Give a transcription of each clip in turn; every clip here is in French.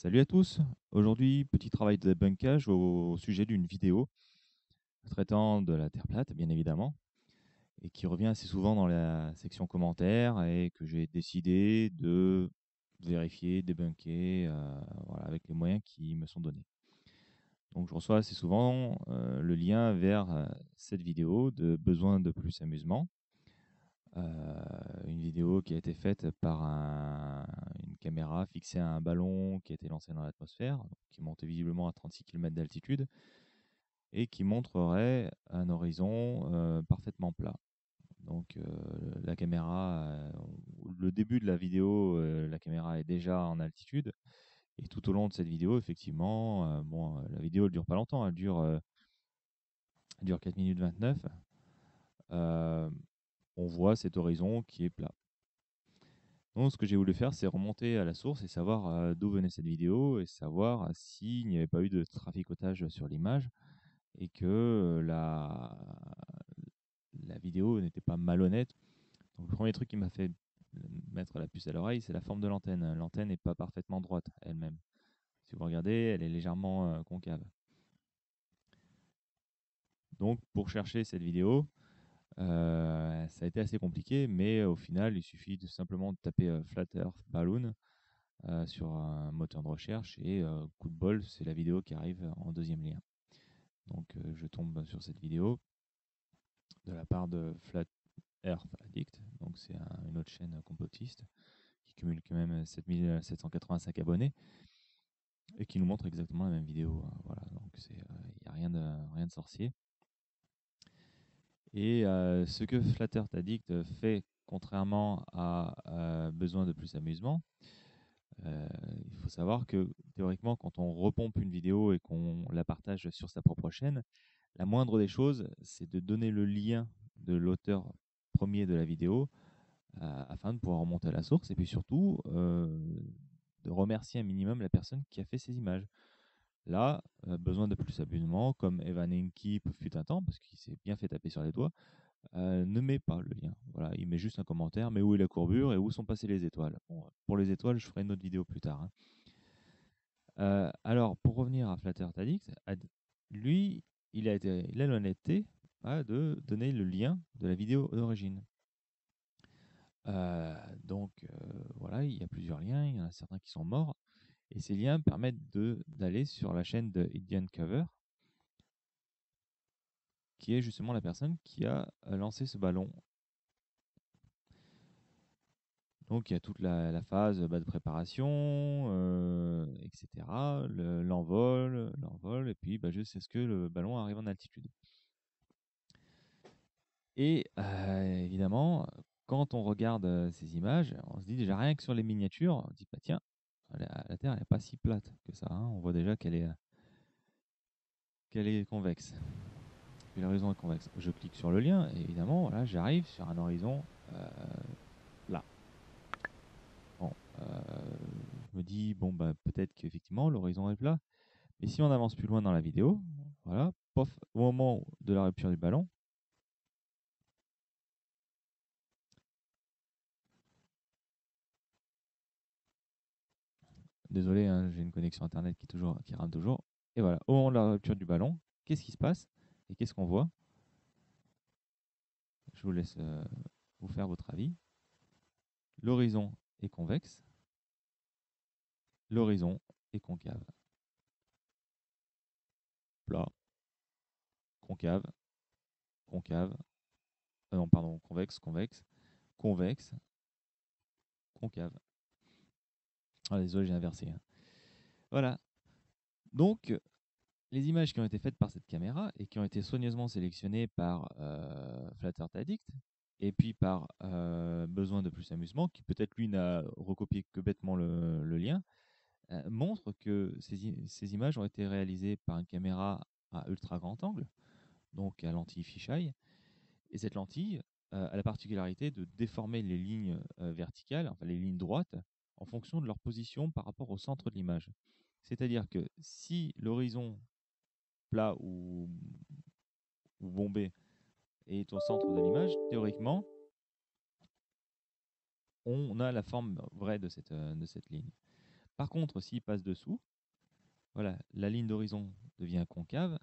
Salut à tous. Aujourd'hui, petit travail de débunkage au sujet d'une vidéo traitant de la Terre plate, bien évidemment, et qui revient assez souvent dans la section commentaires et que j'ai décidé de vérifier, débunker, voilà, avec les moyens qui me sont donnés. Donc je reçois assez souvent le lien vers cette vidéo de Besoin de plus amusement. Une vidéo qui a été faite par une caméra fixée à un ballon qui a été lancé dans l'atmosphère, qui montait visiblement à 36 km d'altitude et qui montrerait un horizon parfaitement plat. Donc la caméra, le début de la vidéo, la caméra est déjà en altitude et tout au long de cette vidéo, effectivement, la vidéo ne dure pas longtemps, elle dure 4 minutes 29. euh, on voit cet horizon qui est plat. Donc, ce que j'ai voulu faire, c'est remonter à la source et savoir d'où venait cette vidéo et savoir s'il n'y avait pas eu de traficotage sur l'image et que la vidéo n'était pas malhonnête. Donc, le premier truc qui m'a fait mettre la puce à l'oreille, c'est la forme de l'antenne. L'antenne n'est pas parfaitement droite elle-même. Si vous regardez, elle est légèrement concave. Donc, pour chercher cette vidéo, ça a été assez compliqué, mais au final, il suffit de simplement de taper Flat Earth Balloon sur un moteur de recherche et coup de bol, c'est la vidéo qui arrive en deuxième lien. Donc je tombe sur cette vidéo de la part de Flat Earth Addict, donc c'est une autre chaîne complotiste qui cumule quand même 7785 abonnés et qui nous montre exactement la même vidéo. Voilà, donc il n'y a rien de sorcier. Et ce que Flat Earth Addict fait, contrairement à Besoin de plus amusement, il faut savoir que théoriquement, quand on repompe une vidéo et qu'on la partage sur sa propre chaîne, la moindre des choses, c'est de donner le lien de l'auteur premier de la vidéo afin de pouvoir remonter à la source et puis surtout de remercier un minimum la personne qui a fait ces images. Là, besoin de plus abonnements, comme Evan Enki fut un temps, parce qu'il s'est bien fait taper sur les doigts, ne met pas le lien. Voilà, il met juste un commentaire, mais où est la courbure et où sont passées les étoiles. Bon, pour les étoiles, je ferai une autre vidéo plus tard, hein. Alors, pour revenir à Flat Earth Addict, lui, il a l'honnêteté de donner le lien de la vidéo d'origine. Donc, voilà, il y a plusieurs liens, il y en a certains qui sont morts, et ces liens permettent d'aller sur la chaîne de Indian Cover, qui est justement la personne qui a lancé ce ballon. Donc, il y a toute la phase de préparation, etc., l'envol, et puis juste ce que le ballon arrive en altitude. Et évidemment, quand on regarde ces images, on se dit déjà rien que sur les miniatures, on se dit bah tiens, la Terre n'est pas si plate que ça, hein. On voit déjà qu'elle est convexe. Puis l'horizon est convexe. Je clique sur le lien et évidemment, voilà, j'arrive sur un horizon euh, là. Bon, je me dis bon bah peut-être qu'effectivement l'horizon est plat. Mais si on avance plus loin dans la vidéo, voilà, pof, au moment de la rupture du ballon, désolé, hein, j'ai une connexion internet qui rame toujours. Et voilà, au moment de la rupture du ballon, qu'est-ce qui se passe et qu'est-ce qu'on voit? Je vous laisse vous faire votre avis. L'horizon est convexe, l'horizon est concave. Plat, concave, concave. Non, pardon, convexe, convexe, convexe, concave. Ah, désolé, j'ai inversé, hein. Voilà. Donc, les images qui ont été faites par cette caméra et qui ont été soigneusement sélectionnées par Flat Earth Addict et puis par Besoin de plus amusement, qui peut-être lui n'a recopié que bêtement le lien, montrent que ces images ont été réalisées par une caméra à ultra grand angle, donc à lentille fisheye. Et cette lentille a la particularité de déformer les lignes verticales, enfin les lignes droites, en fonction de leur position par rapport au centre de l'image. C'est-à-dire que si l'horizon plat ou bombé est au centre de l'image, théoriquement, on a la forme vraie de cette ligne. Par contre, s'il passe dessous, voilà, la ligne d'horizon devient concave.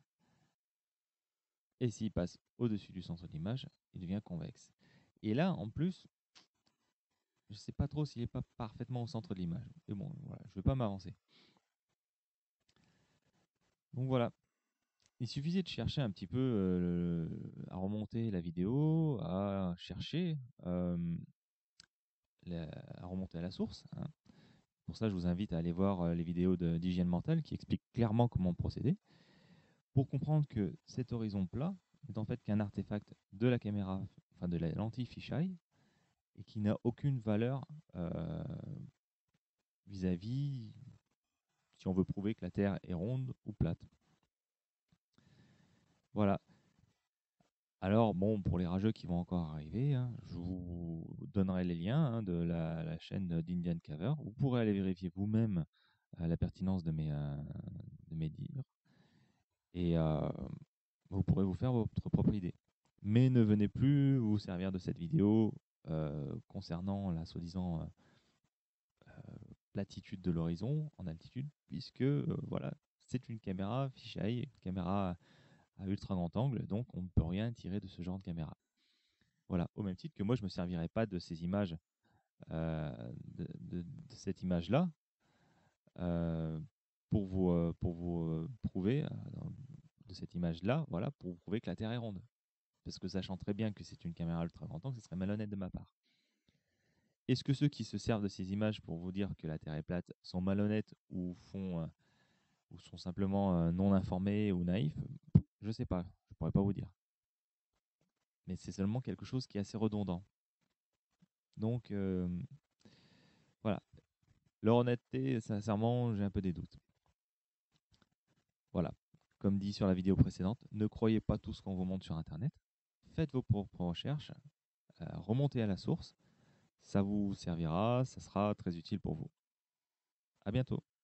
Et s'il passe au-dessus du centre de l'image, il devient convexe. Et là, en plus, je ne sais pas trop s'il n'est pas parfaitement au centre de l'image. Mais bon, voilà, je ne vais pas m'avancer. Donc voilà, il suffisait de chercher un petit peu à remonter la vidéo, à chercher, à remonter à la source, hein. Pour ça, je vous invite à aller voir les vidéos d'hygiène mentale qui expliquent clairement comment procéder pour comprendre que cet horizon plat n'est en fait qu'un artefact de la caméra, enfin de la lentille fisheye, et qui n'a aucune valeur vis-à-vis si on veut prouver que la Terre est ronde ou plate. Voilà. Alors, bon, pour les rageux qui vont encore arriver, hein, je vous donnerai les liens, hein, de la chaîne d'Indian Caver. Vous pourrez aller vérifier vous-même la pertinence de mes dires. Et vous pourrez vous faire votre propre idée. Mais ne venez plus vous servir de cette vidéo concernant la soi-disant platitude de l'horizon en altitude, puisque voilà, c'est une caméra fisheye, une caméra à ultra grand angle, donc on ne peut rien tirer de ce genre de caméra. Voilà, au même titre que moi, je ne me servirai pas de ces images, de cette image-là, euh, pour vous prouver, de cette image-là, voilà, pour vous prouver que la Terre est ronde. Parce que sachant très bien que c'est une caméra ultra grand angle, ce serait malhonnête de ma part. Est-ce que ceux qui se servent de ces images pour vous dire que la Terre est plate sont malhonnêtes ou ou sont simplement non informés ou naïfs? Je ne sais pas, je ne pourrais pas vous dire. Mais c'est seulement quelque chose qui est assez redondant. Donc voilà, leur honnêteté, sincèrement, j'ai un peu des doutes. Voilà, comme dit sur la vidéo précédente, ne croyez pas tout ce qu'on vous montre sur Internet. Faites vos propres recherches, remontez à la source, ça vous servira, ça sera très utile pour vous. À bientôt.